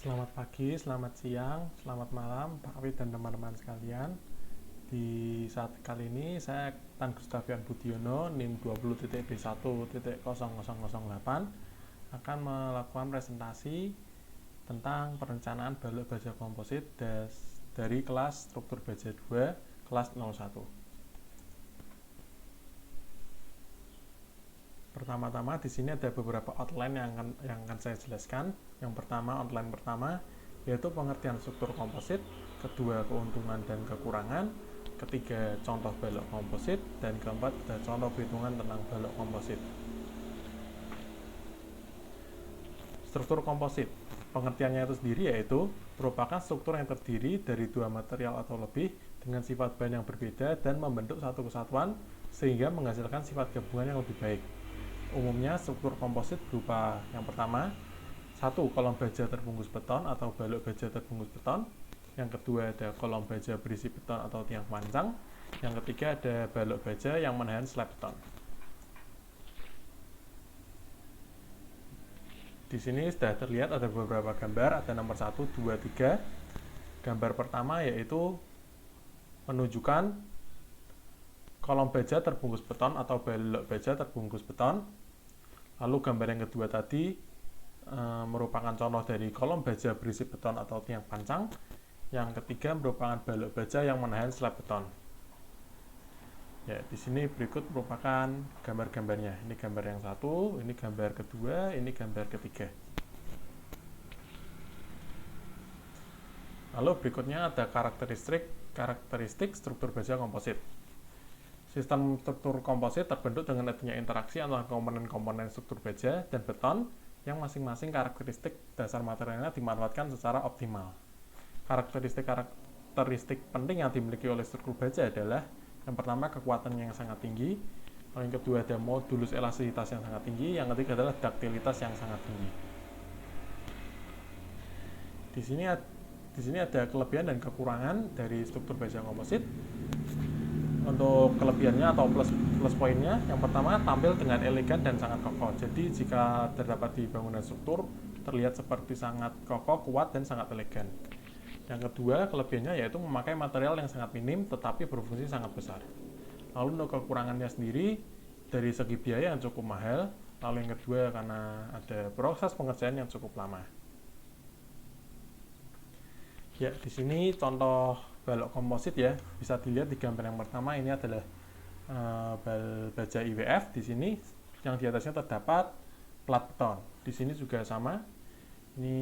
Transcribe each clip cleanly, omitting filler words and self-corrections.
Selamat pagi, selamat siang, selamat malam, Pak Awid dan teman-teman sekalian. Di saat kali ini saya Tan Gustavian Budiono, NIM 20.B1.0008 akan melakukan presentasi tentang perencanaan balok baja komposit dari kelas struktur baja 2, kelas 01. Pertama-tama di sini ada beberapa outline yang akan saya jelaskan. Yang pertama, outline pertama yaitu pengertian struktur komposit, kedua keuntungan dan kekurangan, ketiga contoh balok komposit, dan keempat ada contoh perhitungan tentang balok komposit. Struktur komposit, pengertiannya itu sendiri yaitu merupakan struktur yang terdiri dari dua material atau lebih dengan sifat bahan yang berbeda dan membentuk satu kesatuan sehingga menghasilkan sifat gabungan yang lebih baik. Umumnya struktur komposit berupa yang pertama, satu kolom baja terbungkus beton atau balok baja terbungkus beton. Yang kedua ada kolom baja berisi beton atau tiang pancang. Yang ketiga ada balok baja yang menahan slab beton. Di sini sudah terlihat ada beberapa gambar, ada nomor 1, 2, 3. Gambar pertama yaitu menunjukkan kolom baja terbungkus beton atau balok baja terbungkus beton. Lalu gambar yang kedua tadi merupakan contoh dari kolom baja berisi beton atau tiang pancang. Yang ketiga merupakan balok baja yang menahan slab beton. Ya, di sini berikut merupakan gambar-gambarnya. Ini gambar yang satu, ini gambar kedua, ini gambar ketiga. Lalu berikutnya ada karakteristik struktur baja komposit. Sistem struktur komposit terbentuk dengan adanya interaksi antara komponen-komponen struktur baja dan beton yang masing-masing karakteristik dasar materialnya dimanfaatkan secara optimal. Karakteristik penting yang dimiliki oleh struktur baja adalah yang pertama kekuatan yang sangat tinggi, yang kedua ada modulus elastisitas yang sangat tinggi, yang ketiga adalah duktilitas yang sangat tinggi. Di sini ada kelebihan dan kekurangan dari struktur baja komposit. Untuk kelebihannya atau plus poinnya, yang pertama tampil dengan elegan dan sangat kokoh. Jadi jika terdapat di bangunan struktur, terlihat seperti sangat kokoh, kuat, dan sangat elegan. Yang kedua, kelebihannya yaitu memakai material yang sangat minim tetapi berfungsi sangat besar. Lalu untuk kekurangannya sendiri, dari segi biaya yang cukup mahal. Lalu yang kedua, karena ada proses pengerjaan yang cukup lama. Ya, di sini contoh balok komposit ya, bisa dilihat di gambar yang pertama. Ini adalah baja IWF. Di sini yang di atasnya terdapat plat beton. Di sini juga sama. Ini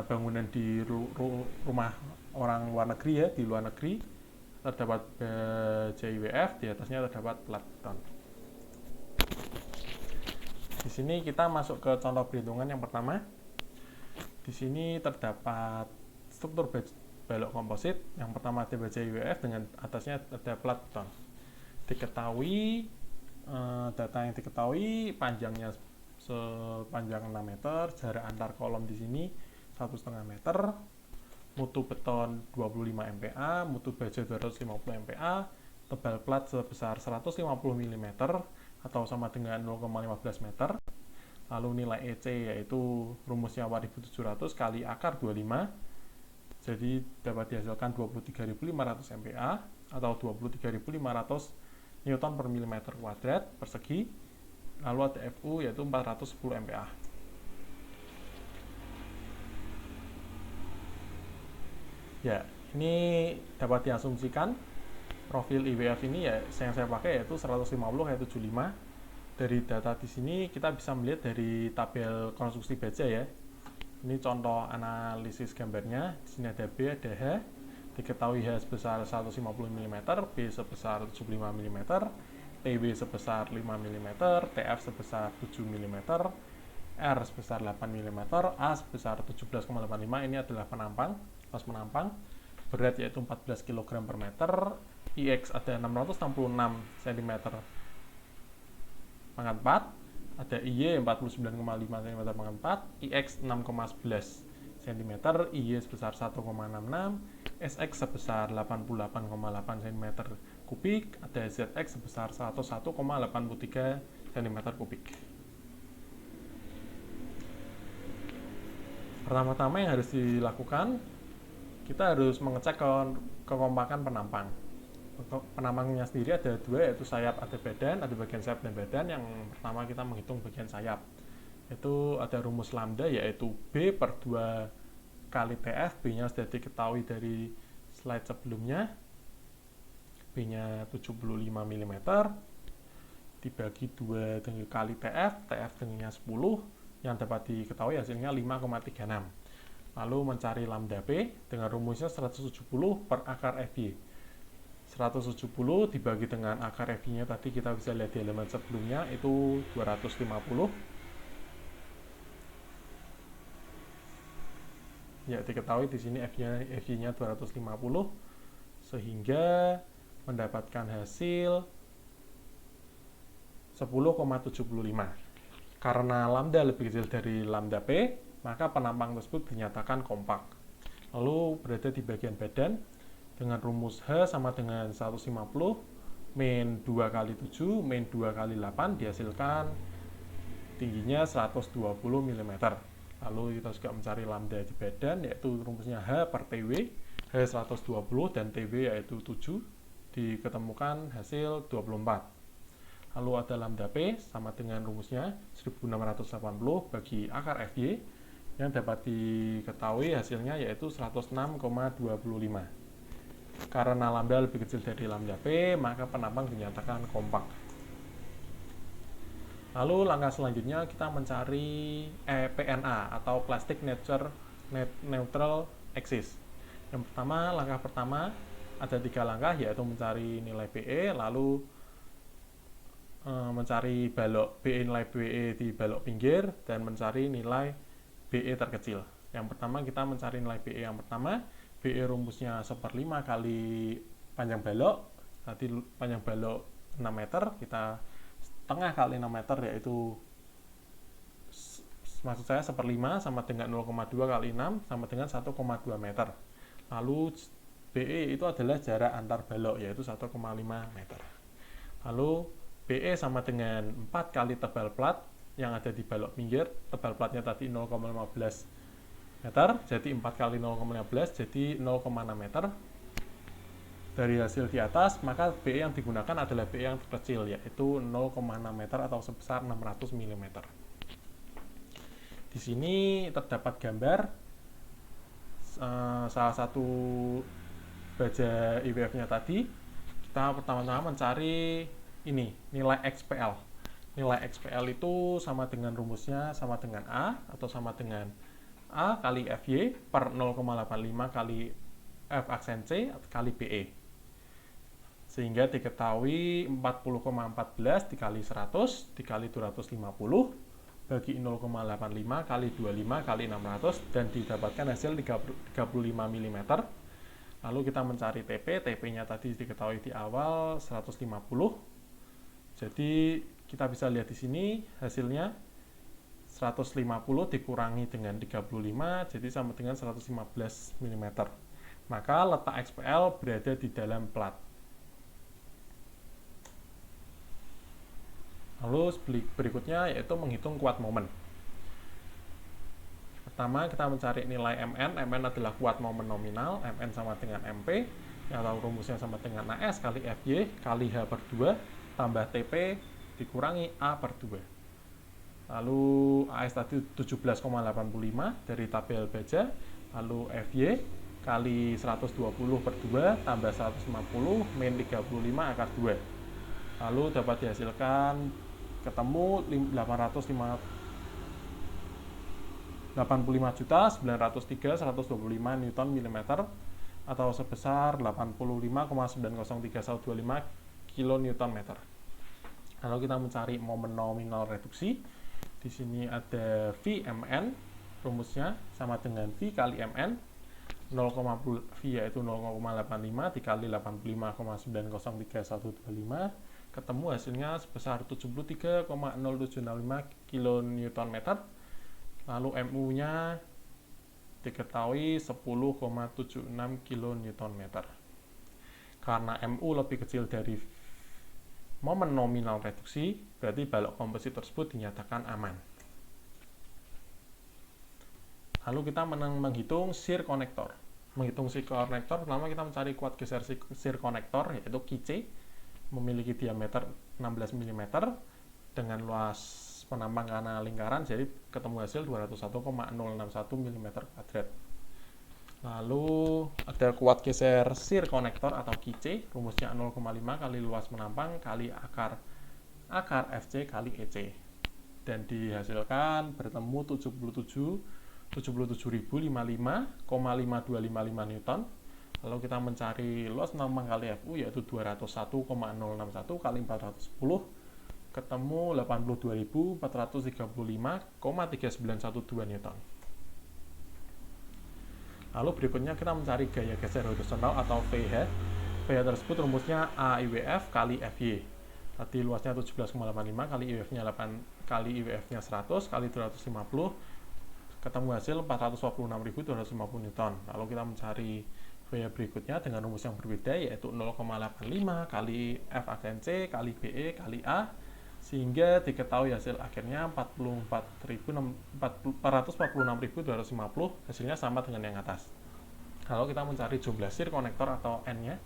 bangunan di rumah orang luar negeri ya, di luar negeri terdapat baja IWF, di atasnya terdapat plat beton. Di sini kita masuk ke contoh perhitungan yang pertama. Di sini terdapat struktur balok komposit. Yang pertama ada baja IWF dengan atasnya ada plat beton. Diketahui data yang diketahui panjangnya sepanjang 6 meter, jarak antar kolom di sini 1,5 meter, mutu beton 25 MPa, mutu baja 250 MPa, tebal plat sebesar 150 mm atau sama dengan 0,15 meter. Lalu nilai EC yaitu rumusnya 4700 kali akar 25. Jadi dapat dihasilkan 23.500 MPa atau 23.500 Newton per milimeter kuadrat persegi. Lalu ada FU yaitu 410 MPa. Ya, ini dapat diasumsikan profil IWF ini ya yang saya pakai yaitu 150 yaitu 75. Dari data di sini kita bisa melihat dari tabel konstruksi baja ya. Ini contoh analisis gambarnya. Di sini ada B, ada H. Diketahui H sebesar 150 mm, B sebesar 75 mm, TW sebesar 5 mm, TF sebesar 7 mm, R sebesar 8 mm, A sebesar 17,85. Ini adalah penampang, pas penampang. Berat yaitu 14 kg per meter. IX ada 666 cm pangkat 4. Ada IY 49,5 cm pangkat 4, IX 6,11 cm, IY sebesar 1,66, SX sebesar 88,8 cm kubik, ada ZX sebesar 101,83 cm kubik. Pertama-tama yang harus dilakukan, kita harus mengecek kekompakan penampang. Penampangnya sendiri ada dua, yaitu sayap, ada badan, ada bagian sayap dan badan. Yang pertama kita menghitung bagian sayap. Itu ada rumus lambda, yaitu B per 2 kali TF. B-nya sudah diketahui dari slide sebelumnya. B-nya 75 mm. Dibagi 2 dengan kali TF. TF dengannya 10. Yang dapat diketahui hasilnya 5,36. Lalu mencari lambda P dengan rumusnya 170 per akar FY. 170 dibagi dengan akar FY-nya tadi kita bisa lihat di halaman sebelumnya itu 250. Ya, diketahui di sini FY-nya 250 sehingga mendapatkan hasil 10,75. Karena lambda lebih kecil dari lambda P, maka penampang tersebut dinyatakan kompak. Lalu berada di bagian badan dengan rumus H sama dengan 150 min 2 kali 7 min 2 kali 8 dihasilkan tingginya 120 mm. Lalu kita juga mencari lambda di badan, yaitu rumusnya H per TW. H 120 dan TW yaitu 7, diketemukan hasil 24. Lalu ada lambda P sama dengan rumusnya 1680 bagi akar FY, yang dapat diketahui hasilnya yaitu 106,25. Karena lambda lebih kecil dari lambda P, maka penampang dinyatakan kompak. Lalu langkah selanjutnya kita mencari PNA atau Plastic Nature Neutral Axis. Langkah pertama ada 3 langkah, yaitu mencari nilai BE, lalu mencari balok BE, nilai BE di balok pinggir, dan mencari nilai BE terkecil. Yang pertama kita mencari nilai BE yang pertama. BE rumusnya 1/5 kali panjang balok. Tadi panjang balok 6 meter, kita setengah kali 6 meter, yaitu maksud saya 1/5 sama dengan 0,2 kali 6 sama dengan 1,2 meter. Lalu BE itu adalah jarak antar balok, yaitu 1,5 meter. Lalu BE sama dengan 4 kali tebal plat yang ada di balok pinggir. Tebal platnya tadi 0,15 meter, jadi 4 kali 0,15 jadi 0,6 meter. Dari hasil di atas, maka BE yang digunakan adalah BE yang terkecil, yaitu 0,6 meter atau sebesar 600 mm. Di sini terdapat gambar salah satu baja IWF-nya tadi. Kita pertama-tama mencari ini, nilai XPL. Nilai XPL itu sama dengan rumusnya sama dengan A atau sama dengan A kali FY per 0,85 kali F aksen C kali BE. Sehingga diketahui 40,14 dikali 100 dikali 250 bagi 0,85 kali 25 kali 600 dan didapatkan hasil 35 mm. Lalu kita mencari TP. TP-nya tadi diketahui di awal 150. Jadi kita bisa lihat di sini hasilnya 150 dikurangi dengan 35 jadi sama dengan 115 mm. Maka letak XPL berada di dalam plat. Lalu berikutnya yaitu menghitung kuat momen. Pertama kita mencari nilai MN. MN adalah kuat momen nominal. MN sama dengan MP, yang tahu rumusnya sama dengan AS kali FY kali H per 2 tambah TP dikurangi A per 2. Lalu AS tadi 17,85 dari tabel baja. Lalu FY kali 120 per 2 tambah 150 min 35 akar 2. Lalu dapat dihasilkan ketemu 85.903.125 Newton mm atau sebesar 85,903125 kN meter. Lalu kita mencari momen nominal reduksi. Di sini ada VMN, rumusnya sama dengan V kali MN. V yaitu 0,85 dikali 85,903125, ketemu hasilnya sebesar 73,0765 kN. Lalu MU-nya diketahui 10,76 kN. Karena MU lebih kecil dari momen nominal reduksi, berarti balok komposit tersebut dinyatakan aman. Lalu kita menghitung shear konektor. Menghitung shear konektor, pertama kita mencari kuat geser shear konektor, yaitu QC, memiliki diameter 16 mm dengan luas penampang karena lingkaran, jadi ketemu hasil 201,061 mm kuadrat. Lalu ada kuat geser shear konektor atau QC, rumusnya 0,5 kali luas penampang kali akar FC kali EC, dan dihasilkan bertemu 77.055,5255 Newton. Lalu kita mencari luas penampang kali FU, yaitu 201,061 kali 410, ketemu 82.435,3912 Newton. Lalu berikutnya kita mencari gaya geser horizontal atau VH. VH tersebut rumusnya AIWF kali FY. Tadi luasnya 17,85 kali IWF-nya 8 kali IWF-nya 100 kali 250, ketemu hasil 446.250 Newton. Lalu kita mencari VH berikutnya dengan rumus yang berbeda, yaitu 0,85 kali F aksen C kali BE kali A, sehingga diketahui hasil akhirnya 446.250, hasilnya sama dengan yang atas. Lalu kita mencari jumlah shear konektor atau N-nya.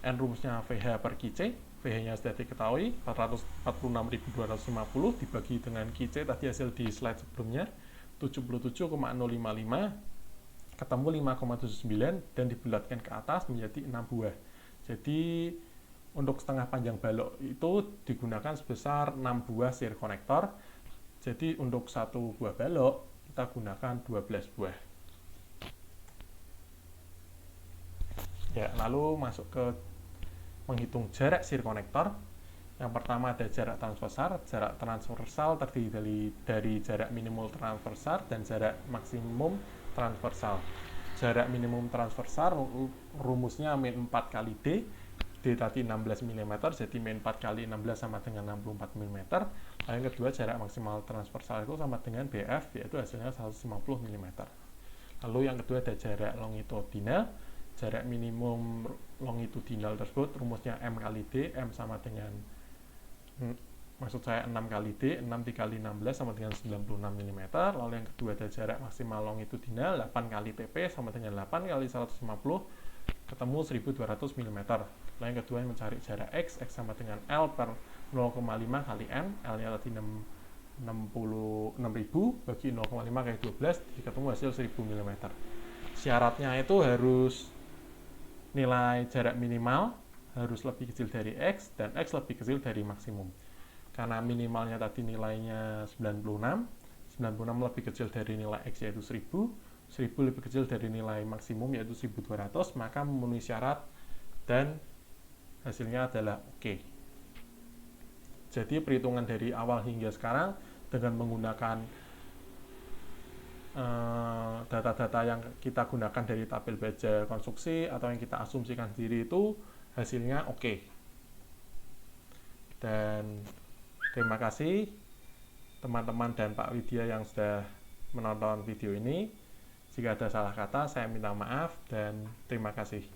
N rumusnya VH per QC, VH-nya sudah diketahui 446.250 dibagi dengan QC tadi hasil di slide sebelumnya 77,055, ketemu 5,79 dan dibulatkan ke atas menjadi 6 buah. Jadi untuk setengah panjang balok itu digunakan sebesar 6 buah shear konektor. Jadi untuk satu buah balok kita gunakan 12 buah. Ya, lalu masuk ke menghitung jarak shear konektor. Yang pertama ada jarak transversal. Jarak transversal terdiri dari jarak minimum transversal dan jarak maksimum transversal. Jarak minimum transversal rumusnya min 4 kali D. D tadi 16 mm, jadi min 4 kali 16 sama dengan 64 mm. Lalu yang kedua jarak maksimal transversal itu sama dengan BF, yaitu hasilnya 150 mm. Lalu yang kedua ada jarak longitudinal. Jarak minimum longitudinal tersebut rumusnya M kali D, M sama dengan maksud saya 6 kali D, 6 dikali 16 sama dengan 96 mm. Lalu yang kedua ada jarak maksimal longitudinal, 8 kali PP sama dengan 8 kali 150, ketemu 1200 mm. Lalu yang kedua mencari jarak X, X sama dengan L per 0,5 kali N, L-nya tadi 60.000 bagi 0,5 kali 12, ketemu hasil 1000 mm. Syaratnya itu harus nilai jarak minimal harus lebih kecil dari X dan X lebih kecil dari maksimum. Karena minimalnya tadi nilainya 96 lebih kecil dari nilai X yaitu 1000 lebih kecil dari nilai maksimum yaitu 1200, maka memenuhi syarat dan hasilnya adalah oke. Jadi perhitungan dari awal hingga sekarang dengan menggunakan data-data yang kita gunakan dari tabel baja konstruksi atau yang kita asumsikan sendiri itu hasilnya oke. Dan terima kasih teman-teman dan Pak Widya yang sudah menonton video ini. Jika ada salah kata saya minta maaf dan terima kasih.